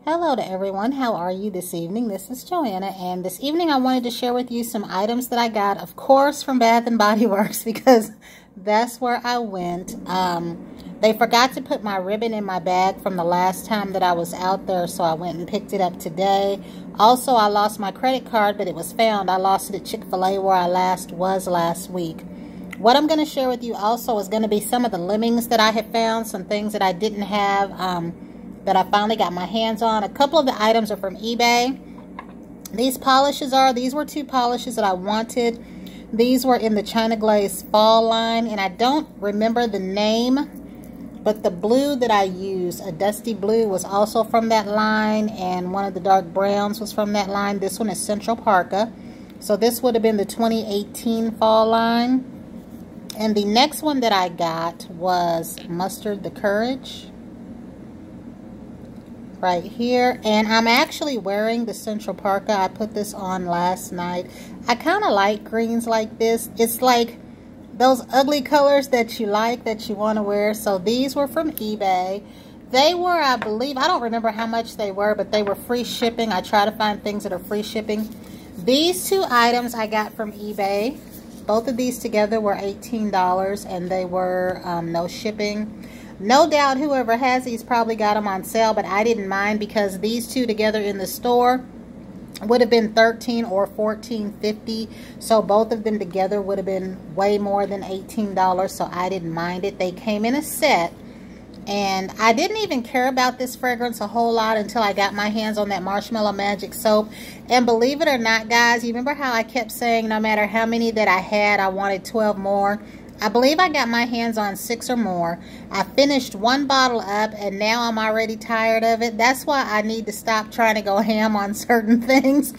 Hello to everyone. How are you this evening? This is Joanna, and this evening I wanted to share with you some items that I got, of course, from Bath&BodyWorks because that's where I went. They forgot to put my ribbon in my bag from the last time that I was out there, so I went and picked it up today. Also, I lost my credit card, but it was found. I lost it at Chick-fil-A where I was last week. What I'm going to share with you also is going to be some of the lemmings that I have found, some things that I didn't have, that I finally got my hands on. A couple of the items are from eBay. These were two polishes that I wanted. These were in the China Glaze Fall line, and I don't remember the name, but the blue that I used, a dusty blue, was also from that line, and one of the dark browns was from that line. This one is Central Parka. So this would have been the 2018 fall line. And the next one that I got was Mustard the Courage. Right here, and I'm actually wearing the Central Parka. I put this on last night. I kind of like greens like this. It's like those ugly colors that you like, that you want to wear. So these were from eBay. They were, I believe, I don't remember how much they were, but they were free shipping. I try to find things that are free shipping. These two items I got from eBay. Both of these together were $18, and they were no shipping. No doubt whoever has these probably got them on sale, but I didn't mind because these two together in the store would have been $13 or $14.50. So both of them together would have been way more than $18, so I didn't mind it. They came in a set, and I didn't even care about this fragrance a whole lot until I got my hands on that Marshmallow Magic soap. And believe it or not, guys, you remember how I kept saying no matter how many that I had, I wanted 12 more? I believe I got my hands on 6 or more. I finished one bottle up, and now I'm already tired of it. That's why I need to stop trying to go ham on certain things.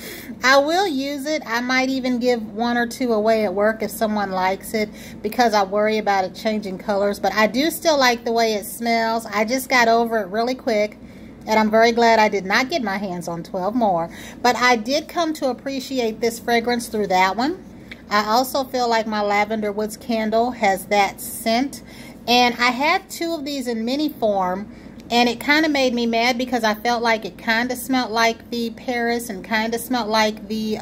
I will use it. I might even give 1 or 2 away at work if someone likes it, because I worry about it changing colors. But I do still like the way it smells. I just got over it really quick, and I'm very glad I did not get my hands on 12 more. But I did come to appreciate this fragrance through that one. I also feel like my Lavender Woods candle has that scent. And I had 2 of these in mini form, and it kind of made me mad because I felt like it kind of smelled like the Paris and kind of smelled like the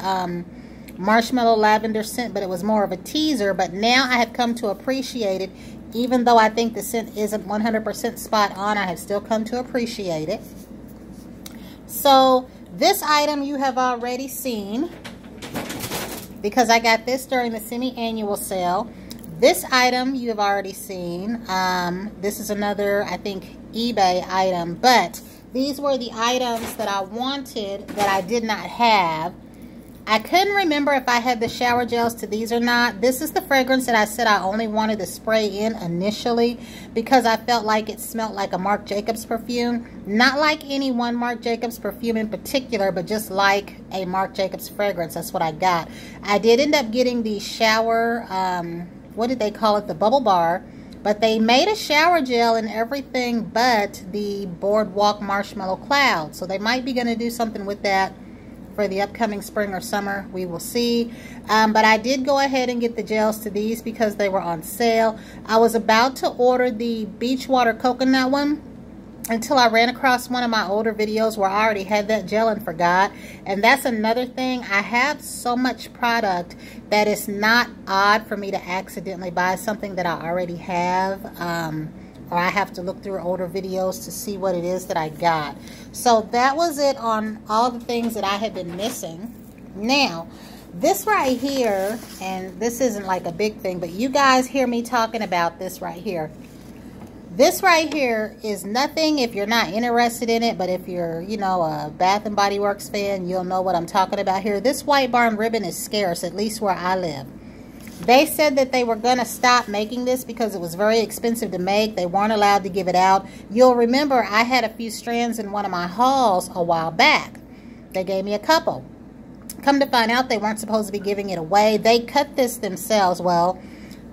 marshmallow lavender scent, but it was more of a teaser. But now I have come to appreciate it. Even though I think the scent isn't 100% spot on, I have still come to appreciate it. So this item you have already seen, because I got this during the semi-annual sale. This item you have already seen. This is another, I think, eBay item. But these were the items that I wanted that I did not have. I couldn't remember if I had the shower gels to these or not. This is the fragrance that I said I only wanted to spray in initially because I felt like it smelled like a Marc Jacobs perfume. Not like any one Marc Jacobs perfume in particular, but just like a Marc Jacobs fragrance. That's what I got. I did end up getting the shower, what did they call it? The bubble bar. But they made a shower gel and everything but the Boardwalk Marshmallow Cloud. So they might be going to do something with that for the upcoming spring or summer. We will see. But I did go ahead and get the gels to these because they were on sale. I was about to order the Beachwater Coconut one until I ran across one of my older videos where I already had that gel and forgot. And that's another thing. I have so much product that it's not odd for me to accidentally buy something that I already have. Or I have to look through older videos to see what it is that I got. So that was it on all the things that I had been missing. Now, this right here, and this isn't like a big thing, but you guys hear me talking about this right here. This right here is nothing if you're not interested in it, but if you're, you know, a Bath & Body Works fan, you'll know what I'm talking about here. This White Barn ribbon is scarce, at least where I live. They said that they were going to stop making this because it was very expensive to make. They weren't allowed to give it out. You'll remember I had a few strands in one of my hauls a while back. They gave me a couple. Come to find out, they weren't supposed to be giving it away. They cut this themselves. Well,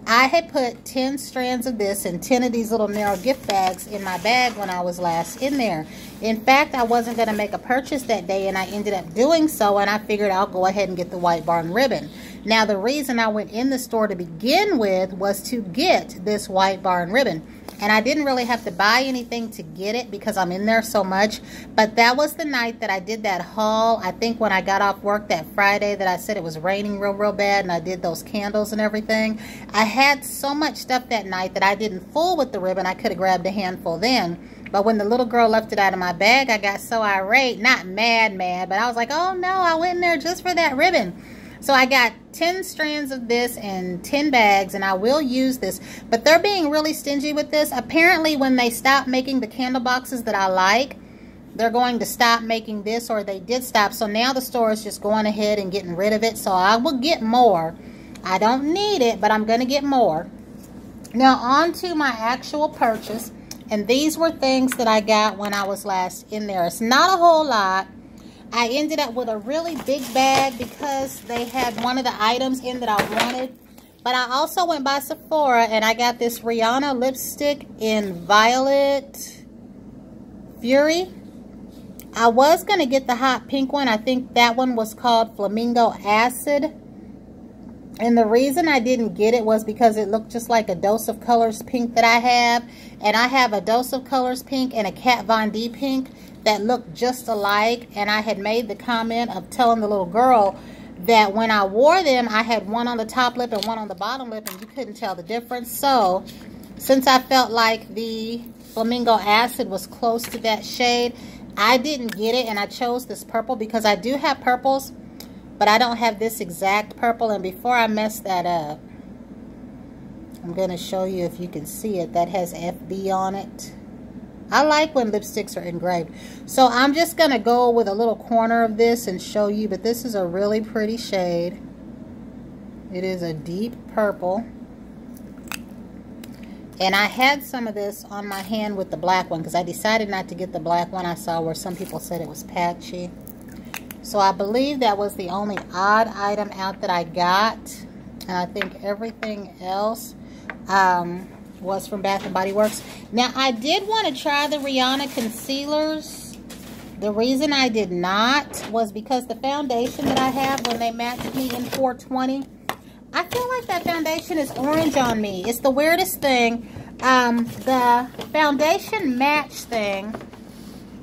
I had put 10 strands of this and 10 of these little narrow gift bags in my bag when I was last in there. In fact, I wasn't going to make a purchase that day, and I ended up doing so, and I figured I'll go ahead and get the White Barn ribbon. Now, the reason I went in the store to begin with was to get this White Barn ribbon. And I didn't really have to buy anything to get it because I'm in there so much. But that was the night that I did that haul. I think when I got off work that Friday that I said it was raining real bad, and I did those candles and everything. I had so much stuff that night that I didn't fool with the ribbon. I could have grabbed a handful then. But when the little girl left it out of my bag, I got so irate. Not mad, but I was like, oh no, I went in there just for that ribbon. So I got 10 strands of this and 10 bags, and I will use this. But they're being really stingy with this. Apparently, when they stop making the candle boxes that I like, they're going to stop making this, or they did stop. So now the store is just going ahead and getting rid of it. So I will get more. I don't need it, but I'm going to get more. Now, on to my actual purchase. And these were things that I got when I was last in there. It's not a whole lot. I ended up with a really big bag because they had one of the items in that I wanted. But I also went by Sephora and I got this Rihanna lipstick in Violet Fury. I was going to get the hot pink one. I think that one was called Flamingo Acid. And the reason I didn't get it was because it looked just like a Dose of Colors pink that I have. And I have a Dose of Colors pink and a Kat Von D pink that looked just alike. And I had made the comment of telling the little girl that when I wore them, I had one on the top lip and one on the bottom lip, and you couldn't tell the difference. So, since I felt like the Flamingo Acid was close to that shade, I didn't get it, and I chose this purple because I do have purples, but I don't have this exact purple. And before I mess that up, I'm going to show you if you can see it. That has FB on it. I like when lipsticks are engraved. So I'm just going to go with a little corner of this and show you. But this is a really pretty shade. It is a deep purple. And I had some of this on my hand with the black one because I decided not to get the black one. I saw where some people said it was patchy. So I believe that was the only odd item out that I got. And I think everything else was from Bath&BodyWorks. Now, I did want to try the Rihanna concealers. The reason I did not was because the foundation that I have, when they matched me in 420, I feel like that foundation is orange on me. It's the weirdest thing. The foundation match thing,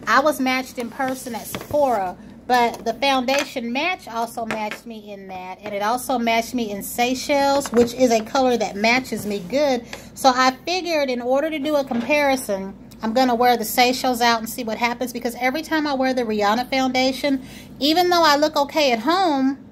I was matched in person at Sephora, but the foundation match also matched me in that. And it also matched me in Seychelles, which is a color that matches me good. So I figured in order to do a comparison, I'm going to wear the Seychelles out and see what happens. Because every time I wear the Rihanna foundation, even though I look okay at home,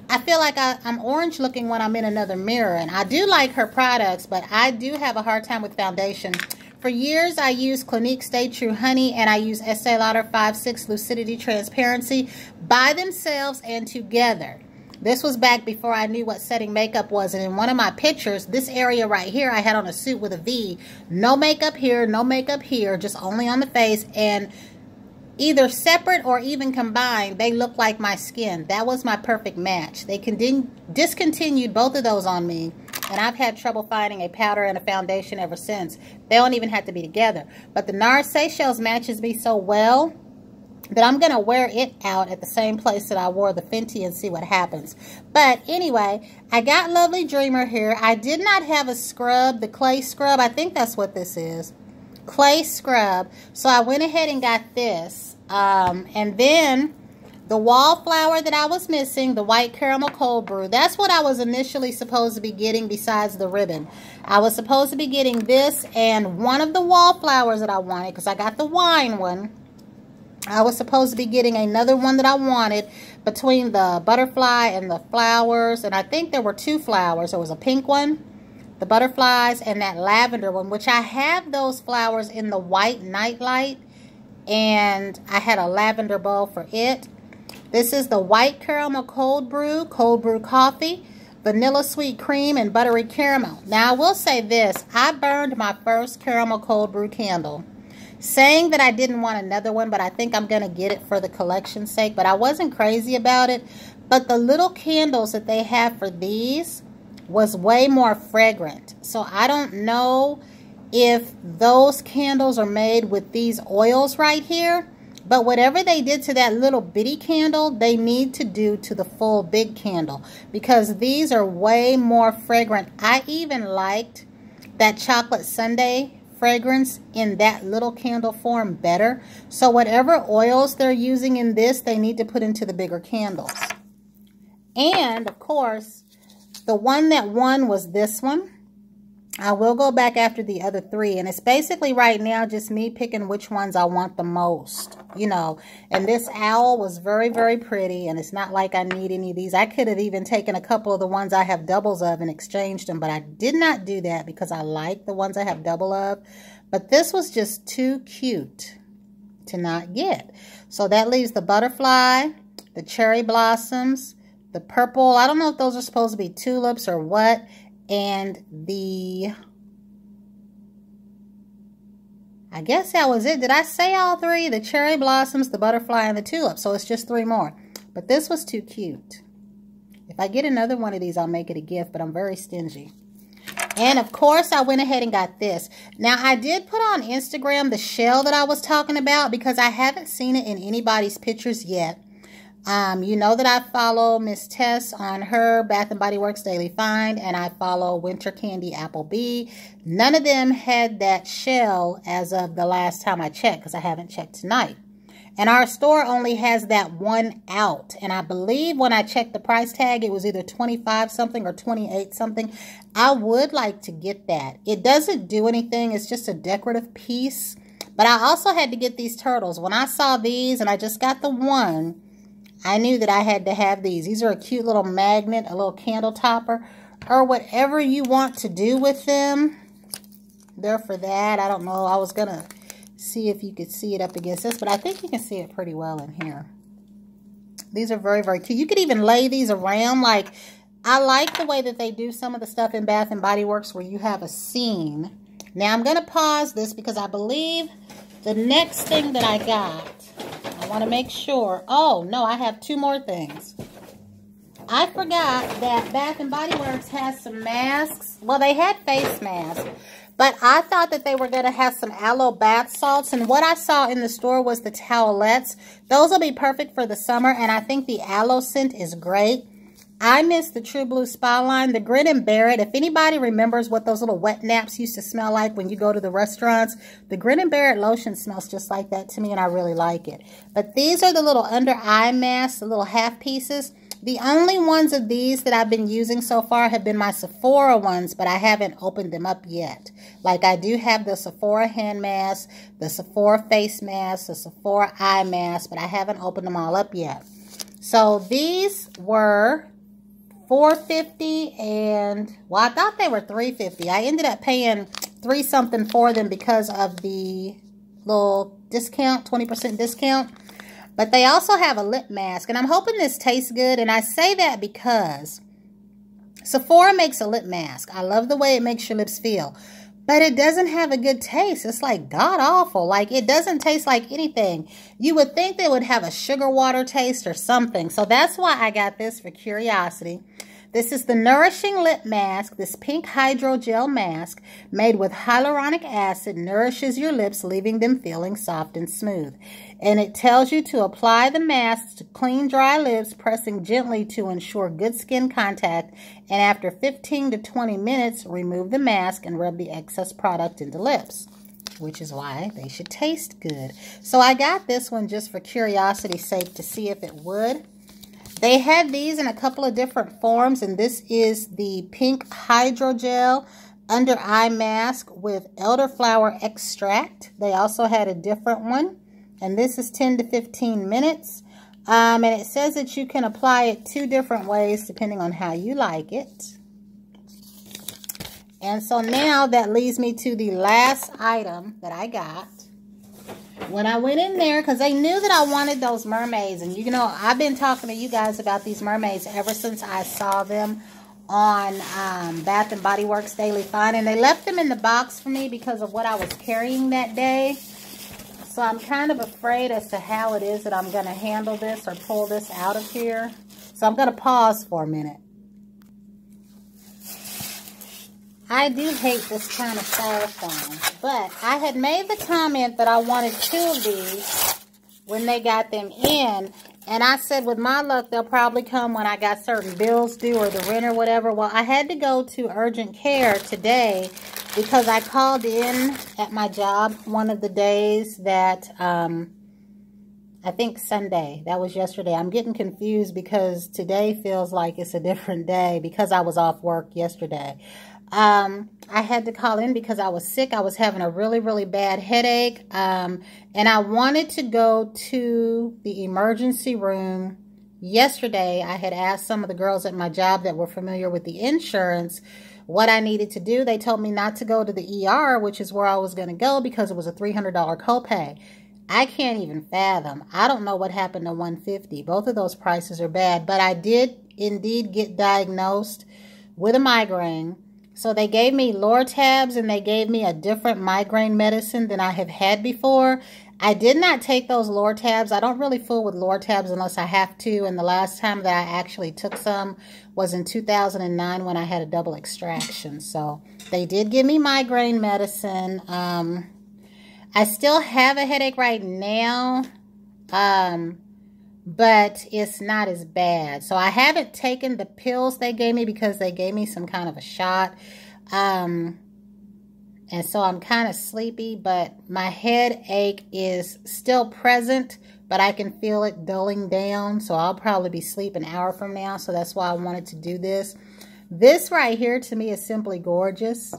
I feel like I'm orange looking when I'm in another mirror. And I do like her products, but I do have a hard time with foundation. For years, I used Clinique Stay True Honey, and I use Estee Lauder 5-6 Lucidity Transparency by themselves and together. This was back before I knew what setting makeup was. And in one of my pictures, this area right here, I had on a suit with a V. No makeup here, no makeup here, just only on the face. And either separate or even combined, they look like my skin. That was my perfect match. They discontinued both of those on me. And I've had trouble finding a powder and a foundation ever since. They don't even have to be together. But the NARS Seychelles matches me so well that I'm going to wear it out at the same place that I wore the Fenty and see what happens. But anyway, I got Lovely Dreamer here. I did not have a scrub, the clay scrub. I think that's what this is. Clay scrub. So I went ahead and got this. And then the wallflower that I was missing, the white caramel cold brew, that's what I was initially supposed to be getting besides the ribbon. I was supposed to be getting this and one of the wallflowers that I wanted, because I got the wine one. I was supposed to be getting another one that I wanted between the butterfly and the flowers. And I think there were two flowers. There was a pink one, the butterflies, and that lavender one, which I have those flowers in the white nightlight. And I had a lavender bowl for it. This is the white caramel cold brew coffee, vanilla sweet cream, and buttery caramel. Now, I will say this. I burned my first caramel cold brew candle, saying that I didn't want another one, but I think I'm going to get it for the collection's sake. But I wasn't crazy about it. But the little candles that they have for these was way more fragrant. So I don't know if those candles are made with these oils right here. But whatever they did to that little bitty candle, they need to do to the full big candle. Because these are way more fragrant. I even liked that chocolate sundae fragrance in that little candle form better. So whatever oils they're using in this, they need to put into the bigger candles. And of course, the one that won was this one. I will go back after the other three, and it's basically right now just me picking which ones I want the most, you know. And this owl was very, very pretty, and it's not like I need any of these. I could have even taken a couple of the ones I have doubles of and exchanged them, but I did not do that because I like the ones I have double of. But this was just too cute to not get. So that leaves the butterfly, the cherry blossoms, the purple. I don't know if those are supposed to be tulips or what. And I guess that was it. Did I say all three? The cherry blossoms, the butterfly, and the tulip. So it's just three more. But this was too cute. If I get another one of these, I'll make it a gift, but I'm very stingy. And of course, I went ahead and got this. Now, I did put on Instagram the shell that I was talking about because I haven't seen it in anybody's pictures yet. You know that I follow Miss Tess on her Bath&BodyWorks Daily Find, and I follow Winter Candy Applebee. None of them had that shell as of the last time I checked, because I haven't checked tonight. And our store only has that one out. And I believe when I checked the price tag, it was either 25 something or 28 something. I would like to get that. It doesn't do anything. It's just a decorative piece. But I also had to get these turtles. When I saw these and I just got the one, I knew that I had to have these. These are a cute little magnet, a little candle topper, or whatever you want to do with them. They're for that. I don't know. I was going to see if you could see it up against this, but I think you can see it pretty well in here. These are very, very cute. You could even lay these around. Like, I like the way that they do some of the stuff in Bath & Body Works where you have a scene. Now, I'm going to pause this because I believe the next thing that I got, I want to make sure. Oh, no, I have two more things. I forgot that Bath & Body Works has some masks. Well, they had face masks, but I thought that they were going to have some aloe bath salts. And what I saw in the store was the towelettes. Those will be perfect for the summer, and I think the aloe scent is great. I miss the True Blue Spa line, the Grit and Bear It. If anybody remembers what those little wet naps used to smell like when you go to the restaurants, the Grit and Bear It lotion smells just like that to me, and I really like it. But these are the little under eye masks, the little half pieces. The only ones of these that I've been using so far have been my Sephora ones, but I haven't opened them up yet. Like, I do have the Sephora hand mask, the Sephora face mask, the Sephora eye mask, but I haven't opened them all up yet. So these were $4.50, and well, I thought they were $3.50. I ended up paying $3 something for them because of the little discount, 20% discount. But they also have a lip mask, and I'm hoping this tastes good. And I say that because Sephora makes a lip mask. I love the way it makes your lips feel, but it doesn't have a good taste. It's like god awful. Like, it doesn't taste like anything. You would think they would have a sugar water taste or something. So that's why I got this for curiosity. This is the Nourishing Lip Mask. This pink hydrogel mask made with hyaluronic acid nourishes your lips, leaving them feeling soft and smooth. And it tells you to apply the mask to clean, dry lips, pressing gently to ensure good skin contact. And after 15 to 20 minutes, remove the mask and rub the excess product into lips, which is why they should taste good. So I got this one just for curiosity's sake to see if it would. They had these in a couple of different forms, and this is the pink hydrogel under eye mask with elderflower extract. They also had a different one, and this is 10 to 15 minutes. And it says that you can apply it 2 different ways depending on how you like it. And so now that leads me to the last item that I got. When I went in there, because they knew that I wanted those mermaids, and you know, I've been talking to you guys about these mermaids ever since I saw them on Bath & Body Works Daily Find, and they left them in the box for me because of what I was carrying that day. So I'm kind of afraid as to how it is that I'm going to handle this or pull this out of here. So I'm going to pause for a minute. I do hate this kind of styrofoam, but I had made the comment that I wanted 2 of these when they got them in, and I said with my luck they'll probably come when I got certain bills due or the rent or whatever. Well, I had to go to urgent care today because I called in at my job one of the days that, I think Sunday, that was yesterday. I'm getting confused because today feels like it's a different day because I was off work yesterday. I had to call in because I was sick. I was having a really, really bad headache. And I wanted to go to the emergency room yesterday. I had asked some of the girls at my job that were familiar with the insurance what I needed to do. They told me not to go to the ER, which is where I was going to go because it was a $300 copay. I can't even fathom. I don't know what happened to $150. Both of those prices are bad, but I did indeed get diagnosed with a migraine. So they gave me Lortabs and they gave me a different migraine medicine than I have had before. I did not take those Lortabs. I don't really fool with Lortabs unless I have to. And the last time that I actually took some was in 2009 when I had a double extraction. So they did give me migraine medicine. I still have a headache right now, but it's not as bad. So I haven't taken the pills they gave me because they gave me some kind of a shot. And so I'm kind of sleepy, but my headache is still present, but I can feel it dulling down. So I'll probably be asleep an hour from now. So that's why I wanted to do this. This right here to me is simply gorgeous.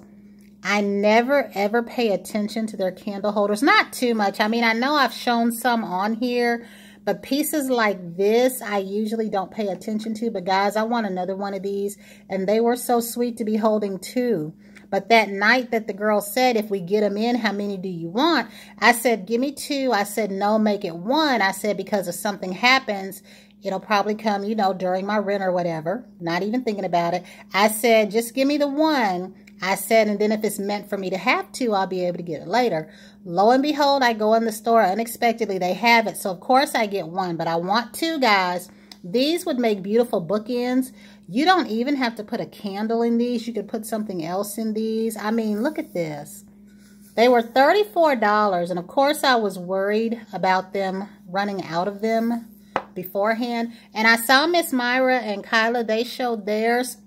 I never, ever pay attention to their candle holders. Not too much. I mean, I know I've shown some on here, but pieces like this, I usually don't pay attention to. But guys, I want another one of these. And they were so sweet to be holding too. But that night that the girl said, if we get them in, how many do you want? I said, give me 2. I said, no, make it 1. I said, because if something happens, it'll probably come, you know, during my rent or whatever. Not even thinking about it. I said, just give me the 1. I said, and then if it's meant for me to have 2, I'll be able to get it later. Lo and behold, I go in the store unexpectedly. They have it. So, of course, I get 1. But I want 2, guys. These would make beautiful bookends. You don't even have to put a candle in these. You could put something else in these. I mean, look at this. They were $34. And, of course, I was worried about them running out of them beforehand. And I saw Miss Myra and Kyla. They showed theirs.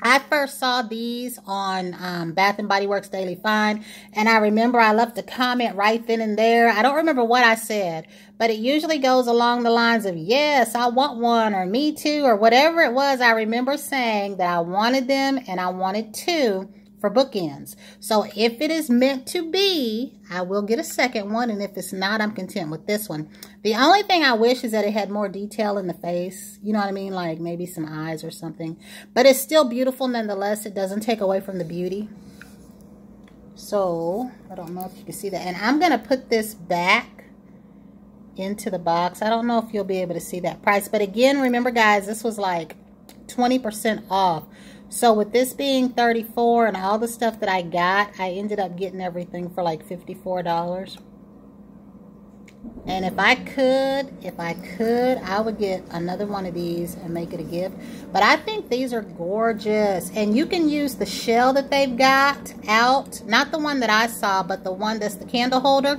I first saw these on Bath&BodyWorks Daily Find, and I remember I left a comment right then and there. I don't remember what I said, but it usually goes along the lines of, yes, I want one, or me too, or whatever it was. I remember saying that I wanted them, and I wanted 2 for bookends. So if it is meant to be, I will get a second one, and if it's not, I'm content with this one. The only thing I wish is that it had more detail in the face. You know what I mean? Like maybe some eyes or something. But it's still beautiful nonetheless. It doesn't take away from the beauty. So, I don't know if you can see that. And I'm going to put this back into the box. I don't know if you'll be able to see that price. But again, remember guys, this was like 20% off. So with this being $34 and all the stuff that I got, I ended up getting everything for like $54. And if I could, I would get another one of these and make it a gift. But I think these are gorgeous. And you can use the shell that they've got out. Not the one that I saw, but the one that's the candle holder.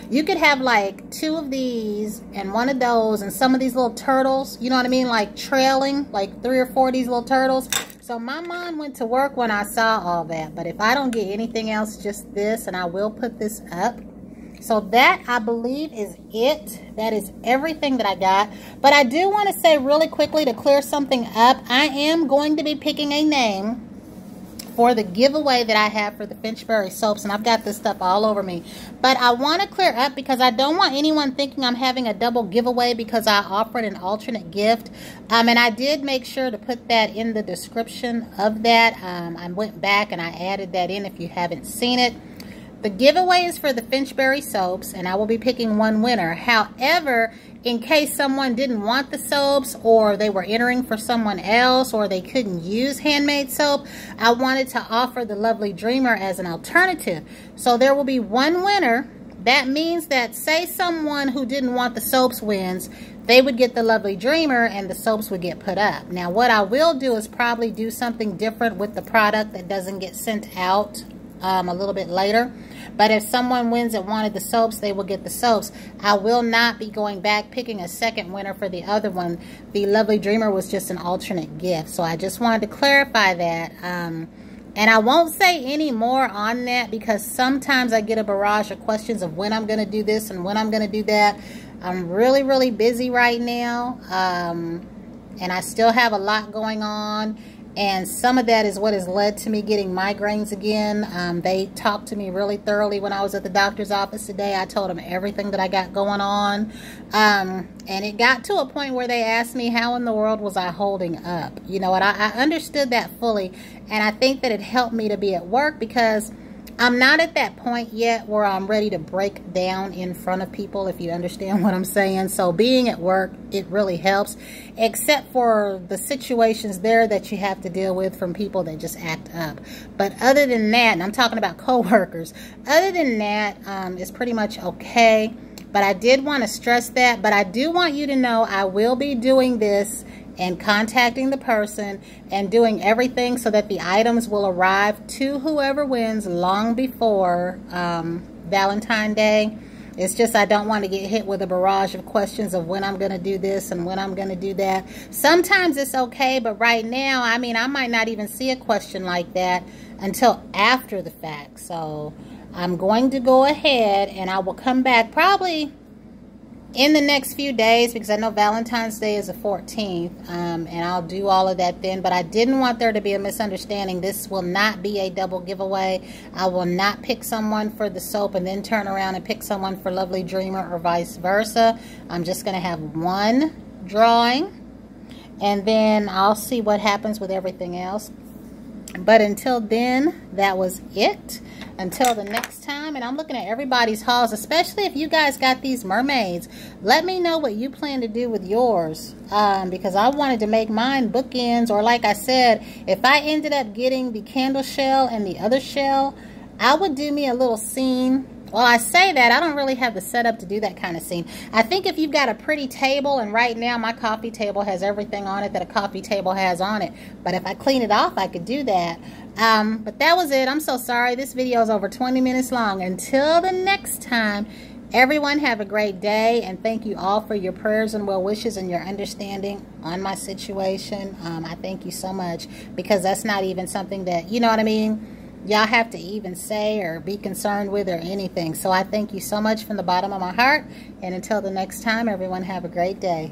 You could have like 2 of these and 1 of those and some of these little turtles. You know what I mean? Like trailing, like 3 or 4 of these little turtles. So my mind went to work when I saw all that. But if I don't get anything else, just this. And I will put this up. So that, I believe, is it. That is everything that I got. But I do want to say really quickly to clear something up. I am going to be picking a name for the giveaway that I have for the Finchberry soaps. And I've got this stuff all over me. But I want to clear up because I don't want anyone thinking I'm having a double giveaway because I offered an alternate gift. And I did make sure to put that in the description of that. I went back and I added that in if you haven't seen it. The giveaway is for the Finchberry soaps, and I will be picking one winner. However, in case someone didn't want the soaps, or they were entering for someone else, or they couldn't use handmade soap, I wanted to offer the Lovely Dreamer as an alternative. So there will be one winner. That means that, say someone who didn't want the soaps wins, they would get the Lovely Dreamer and the soaps would get put up. Now, what I will do is probably do something different with the product that doesn't get sent out a little bit later. But if someone wins that wanted the soaps, they will get the soaps. I will not be going back picking a second winner for the other one. The Lovely Dreamer was just an alternate gift. So I just wanted to clarify that. And I won't say any more on that because sometimes I get a barrage of questions of when I'm going to do this and when I'm going to do that. I'm really, really busy right now. And I still have a lot going on. And some of that is what has led to me getting migraines again. They talked to me really thoroughly when I was at the doctor's office today. I told them everything that I got going on. And it got to a point where they asked me how in the world was I holding up. You know, and I understood that fully. And I think that it helped me to be at work because I'm not at that point yet where I'm ready to break down in front of people, if you understand what I'm saying. So being at work, it really helps, except for the situations there that you have to deal with from people that just act up. But other than that, and I'm talking about coworkers, other than that, it's pretty much okay. But I did want to stress that. But I do want you to know I will be doing this and contacting the person and doing everything so that the items will arrive to whoever wins long before Valentine's Day. It's just I don't want to get hit with a barrage of questions of when I'm going to do this and when I'm going to do that. Sometimes it's okay, but right now, I mean, I might not even see a question like that until after the fact. So I'm going to go ahead and I will come back probably in the next few days because I know Valentine's Day is the 14th, and I'll do all of that then. But I didn't want there to be a misunderstanding. This will not be a double giveaway. I will not pick someone for the soap and then turn around and pick someone for Lovely Dreamer or vice versa. I'm just going to have one drawing, and then I'll see what happens with everything else. But until then, that was it. Until the next time, and I'm looking at everybody's hauls, especially if you guys got these mermaids. Let me know what you plan to do with yours, because I wanted to make mine bookends, or like I said, if I ended up getting the candle shell and the other shell, I would do me a little scene. Well, I say that, I don't really have the setup to do that kind of scene. I think if you've got a pretty table, and right now my coffee table has everything on it that a coffee table has on it. But if I clean it off, I could do that. But that was it. I'm so sorry. This video is over 20 minutes long. Until the next time, everyone have a great day. And thank you all for your prayers and well wishes and your understanding on my situation. I thank you so much, because that's not even something that, you know what I mean, y'all have to even say or be concerned with or anything. So I thank you so much from the bottom of my heart. And until the next time, everyone have a great day.